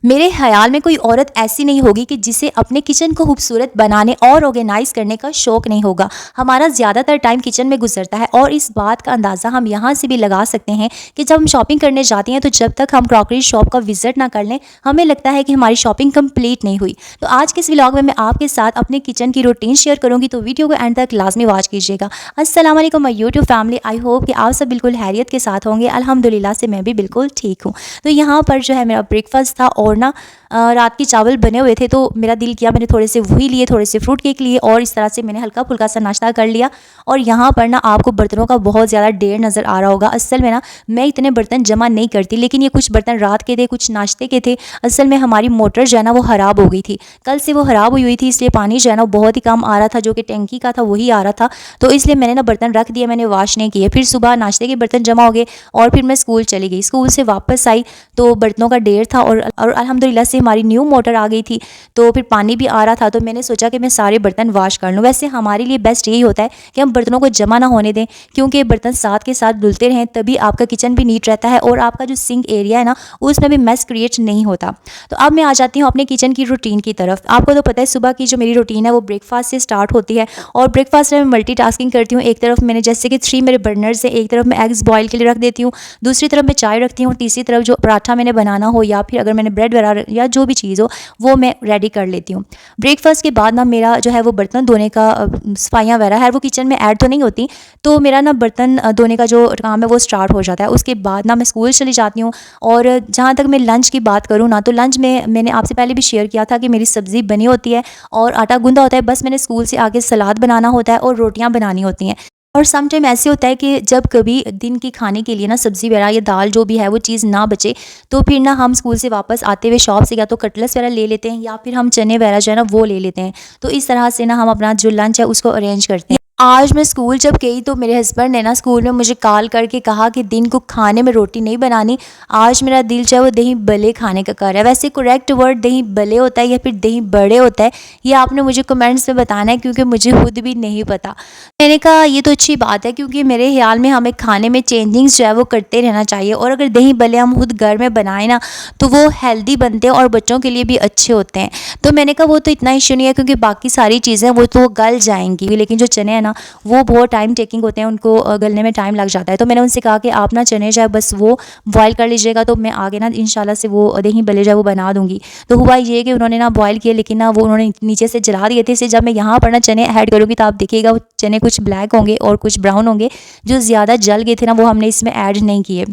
मेरे ख़्याल में कोई औरत ऐसी नहीं होगी कि जिसे अपने किचन को खूबसूरत बनाने और ऑर्गेनाइज़ करने का शौक़ नहीं होगा। हमारा ज़्यादातर टाइम किचन में गुजरता है और इस बात का अंदाज़ा हम यहाँ से भी लगा सकते हैं कि जब हम शॉपिंग करने जाते हैं तो जब तक हम क्रॉकरी शॉप का विज़िट ना कर लें, हमें लगता है कि हमारी शॉपिंग कंप्लीट नहीं हुई। तो आज के इस व्लॉग में मैं आपके साथ अपने किचन की रूटीन शेयर करूँगी, तो वीडियो को एंड तक लाज़मी वॉच कीजिएगा। अस्सलाम वालेकुम my YouTube family, I hope कि आप सब बिल्कुल खैरियत के साथ होंगे। अल्हम्दुलिल्लाह से मैं भी बिल्कुल ठीक हूँ। तो यहाँ पर जो है मेरा ब्रेकफास्ट था और ना रात के चावल बने हुए थे, तो मेरा दिल किया मैंने थोड़े से वही लिए, थोड़े से फ्रूट केक लिए और इस तरह से मैंने हल्का फुल्का सा नाश्ता कर लिया। और यहाँ पर ना आपको बर्तनों का बहुत ज़्यादा ढेर नज़र आ रहा होगा। असल में ना मैं इतने बर्तन जमा नहीं करती, लेकिन ये कुछ बर्तन रात के थे, कुछ नाश्ते के थे। असल में हमारी मोटर जो है ना वो ख़राब हो गई थी, कल से वो ख़राब हुई थी, इसलिए पानी जो है ना बहुत ही कम आ रहा था, जो कि टैंकी का था वही आ रहा था। तो इसलिए मैंने ना बर्तन रख दिए, मैंने वॉश नहीं किए। फिर सुबह नाश्ते के बर्तन जमा हो गए और फिर मैं स्कूल चली गई। स्कूल से वापस आई तो बर्तनों का ढेर था और अल्हम्दुलिल्लाह से हमारी न्यू मोटर आ गई थी, तो फिर पानी भी आ रहा था। तो मैंने सोचा कि मैं सारे बर्तन वॉश कर लूँ। वैसे हमारे लिए बेस्ट यही होता है कि हम बर्तनों को जमा ना होने दें, क्योंकि बर्तन साथ के साथ धुलते रहें, तभी आपका किचन भी नीट रहता है और आपका जो सिंक एरिया है ना उसमें भी मेस क्रिएट नहीं होता। तो अब मैं आ जाती हूँ अपने किचन की रूटीन की तरफ। आपको तो पता है सुबह की जो मेरी रूटीन है वो ब्रेकफास्ट से स्टार्ट होती है और ब्रेकफास्ट में मैं मल्टीटास्किंग करती हूँ। एक तरफ मैंने जैसे कि 3 मेरे बर्नर्स है, एक तरफ मैं एग्स बॉयल के लिए रख देती हूँ, दूसरी तरफ मैं चाय रखती हूँ, तीसरी तरफ जो पराठा मैंने बनाना हो या फिर अगर मैंने ब्रेड वगैरह या जो भी चीज़ हो वो मैं रेडी कर लेती हूँ। ब्रेकफास्ट के बाद ना मेरा जो है वो बर्तन धोने का सफाइयाँ वगैरह है वो किचन में ऐड तो नहीं होती, तो मेरा ना बर्तन धोने का जो काम है वो स्टार्ट हो जाता है। उसके बाद ना मैं स्कूल चली जाती हूँ। और जहाँ तक मैं लंच की बात करूँ ना, तो लंच में मैंने आपसे पहले भी शेयर किया था कि मेरी सब्ज़ी बनी होती है और आटा गूंदा होता है, बस मैंने स्कूल से आके सलाद बनाना होता है और रोटियाँ बनानी होती हैं। और सम टाइम ऐसे होता है कि जब कभी दिन की खाने के लिए ना सब्ज़ी वगैरह या दाल जो भी है वो चीज़ ना बचे, तो फिर ना हम स्कूल से वापस आते हुए शॉप से या तो कटलेट्स वगैरह ले लेते हैं या फिर हम चने वगैरह जो है ना वो ले लेते हैं। तो इस तरह से ना हम अपना जो लंच है उसको अरेंज करते हैं। आज मैं स्कूल जब गई तो मेरे हस्बैंड ने ना स्कूल में मुझे कॉल करके कहा कि दिन को खाने में रोटी नहीं बनानी, आज मेरा दिल चाहे वो दही बले खाने का कर रहा है। वैसे करेक्ट वर्ड दही बले होता है या फिर दही बड़े होता है, ये आपने मुझे कमेंट्स में बताना है, क्योंकि मुझे खुद भी नहीं पता। मैंने कहा ये तो अच्छी बात है, क्योंकि मेरे ख्याल में हमें खाने में चेंजिंग्स जो है वो करते रहना चाहिए। और अगर दही बले हम खुद घर में बनाएं ना तो वो हेल्दी बनते हैं और बच्चों के लिए भी अच्छे होते हैं। तो मैंने कहा वो तो इतना इशू नहीं है, क्योंकि बाकी सारी चीज़ें वो तो गल जाएंगी, लेकिन जो चने हैं ना वो बहुत टाइम टेकिंग होते हैं, उनको गलने में टाइम लग जाता है। तो मैंने उनसे कहा कि आप ना चने जो है बस वो बॉयल कर लीजिएगा, तो मैं आगे ना इंशाल्लाह से वो दही बले जो है वो बना दूंगी। तो हुआ ये कि उन्होंने ना बॉयल किए, लेकिन ना वो उन्होंने नीचे से जला दिए थे। इससे जब मैं यहाँ पर ना चने ऐड करूँगी तो आप देखिएगा वो चने कुछ ब्लैक होंगे और कुछ ब्राउन होंगे, जो ज़्यादा जल गए थे ना वो हमने इसमें ऐड नहीं किए।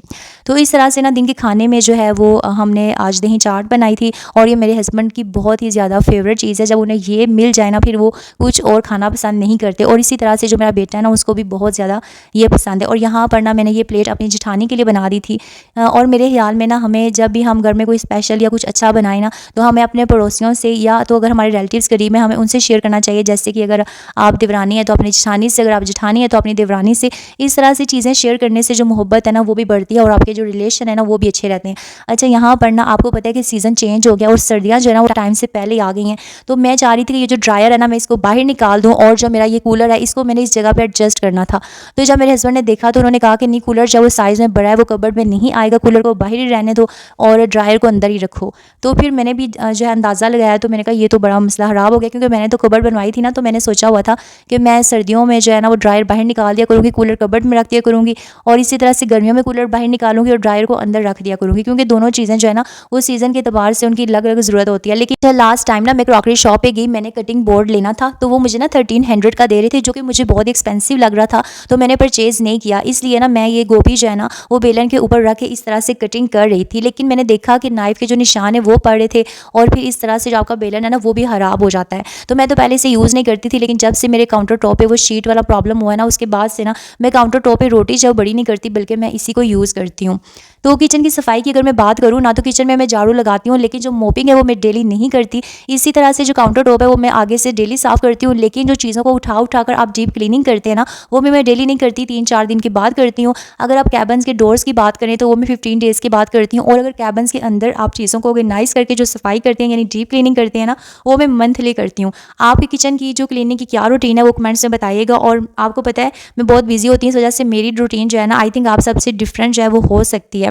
तो इस तरह से ना दिन के खाने में जो है वो हमने आज दही चाट बनाई थी और ये मेरे हस्बैंड की बहुत ही ज़्यादा फेवरेट चीज़ है। जब उन्हें ये मिल जाए ना फिर वो कुछ और खाना पसंद नहीं करते। और इसी तरह से जो मेरा बेटा है ना उसको भी बहुत ज़्यादा ये पसंद है। और यहाँ पर ना मैंने ये प्लेट अपनी जेठानी के लिए बना दी थी। और मेरे ख्याल में ना हमें जब भी हम घर में कोई स्पेशल या कुछ अच्छा बनाए ना तो हमें अपने पड़ोसियों से या तो अगर हमारे रिलेटिव्स करीब में हमें उनसे शेयर करना चाहिए। जैसे कि अगर आप देवरानी है तो अपनी जेठानी से, अगर आप जेठानी है तो अपनी देवरानी से। इस तरह से चीज़ें शेयर करने से जो मोहब्बत है ना वो भी बढ़ती है और आपके जो रिलेशन है ना वो भी अच्छे रहते हैं। अच्छा, यहाँ पर ना आपको पता है कि सीज़न चेंज हो गया और सर्दियाँ जो है ना वो टाइम से पहले आ गई हैं। तो मैं चाह रही थी कि ये जो ड्रायर है ना मैं इसको बाहर निकाल दूँ और जो मेरा ये कूलर है इसको मैंने इस जगह पर एडजस्ट करना था। तो जब मेरे हस्बैंड ने देखा तो उन्होंने कहा कि नहीं, कूलर जो वो साइज़ में बड़ा है, वो कबर्ड में नहीं आएगा, कूलर को बाहर ही रहने दो और ड्रायर को अंदर ही रखो। तो फिर मैंने भी जो है अंदाज़ा लगाया, तो मैंने कहा ये तो बड़ा मसला ख़राब हो गया, क्योंकि मैंने तो कबर्ड बनवाई थी ना, तो मैंने सोचा हुआ था कि मैं सर्दियों में जो है ना वो ड्रायर बाहर निकाल दिया करूँगी, कूलर कबर्ड में रख दिया करूँगी, और इसी तरह से गर्मियों में कूलर बाहर निकालूंगी और ड्रायर को अंदर रख दिया करूँगी, क्योंकि दोनों चीज़ें जो है ना वो सीज़न के अतबार से उनकी अलग अलग ज़रूरत होती है। लेकिन लास्ट टाइम ना मैं क्रॉकरी शॉप पे गई, मैंने कटिंग बोर्ड लेना था, तो वो मुझे ना 1300 का दे रहे थे, जो कि मुझे बहुत एक्सपेंसिव लग रहा था, तो मैंने परचेज़ नहीं किया। इसलिए ना मैं ये गोभी जो है ना वो बेलन के ऊपर रख के इस तरह से कटिंग कर रही थी, लेकिन मैंने देखा कि नाइफ़ के जो निशान है वो पड़ रहे थे और फिर इस तरह से जो आपका बेलन है ना वो भी ख़राब हो जाता है। तो मैं तो पहले से यूज़ नहीं करती थी, लेकिन जब से मेरे काउंटर टॉप पे वो शीट वाला प्रॉब्लम हुआ है ना उसके बाद से ना मैं काउंटर टॉप पे रोटी जो बड़ी नहीं करती, बल्कि मैं इसी को यूज़ करती हूँ। तो किचन की सफाई की अगर मैं बात करूँ ना, तो किचन में मैं झाड़ू लगाती हूँ, लेकिन जो मोपिंग है वो मैं डेली नहीं करती। इसी तरह से जो काउंटर टॉप है वो मैं आगे से डेली साफ़ करती हूँ, लेकिन जो चीज़ों को उठा कर आप डीप क्लीनिंग करते हैं ना वो भी मैं डेली नहीं करती, 3-4 दिन के बाद करती हूँ। अगर आप कैबन्स के डोर्स की बात करें तो वो मैं 15 डेज़ के बाद करती हूँ, और अगर कैबन्स के अंदर आप चीज़ों को ऑर्गेनाइज़ करके जो सफाई करते हैं यानी डीप क्लीनिंग करते हैं ना वो मैं मंथली करती हूँ। आपकी किचन की जो क्लीनिंग की क्या रूटीन है वो कमेंट्स में बताइएगा। और आपको पता है मैं बहुत बिजी होती हूँ, इस वजह से मेरी रूटीन जो है ना आई थिंक आप सबसे डिफरेंट जो है वो हो सकती है।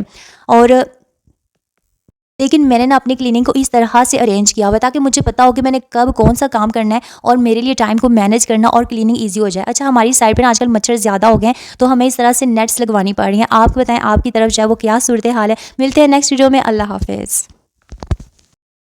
और लेकिन मैंने ना अपनी क्लीनिंग को इस तरह से अरेंज किया हुआ है ताकि मुझे पता हो कि मैंने कब कौन सा काम करना है और मेरे लिए टाइम को मैनेज करना और क्लीनिंग ईजी हो जाए। अच्छा, हमारी साइड पर आजकल मच्छर ज़्यादा हो गए हैं तो हमें इस तरह से नेट्स लगवानी पड़ रही हैं। आप बताएं आपकी तरफ जो है वो क्या सूरत हाल है। मिलते हैं नेक्स्ट वीडियो में। अल्लाह हाफिज़।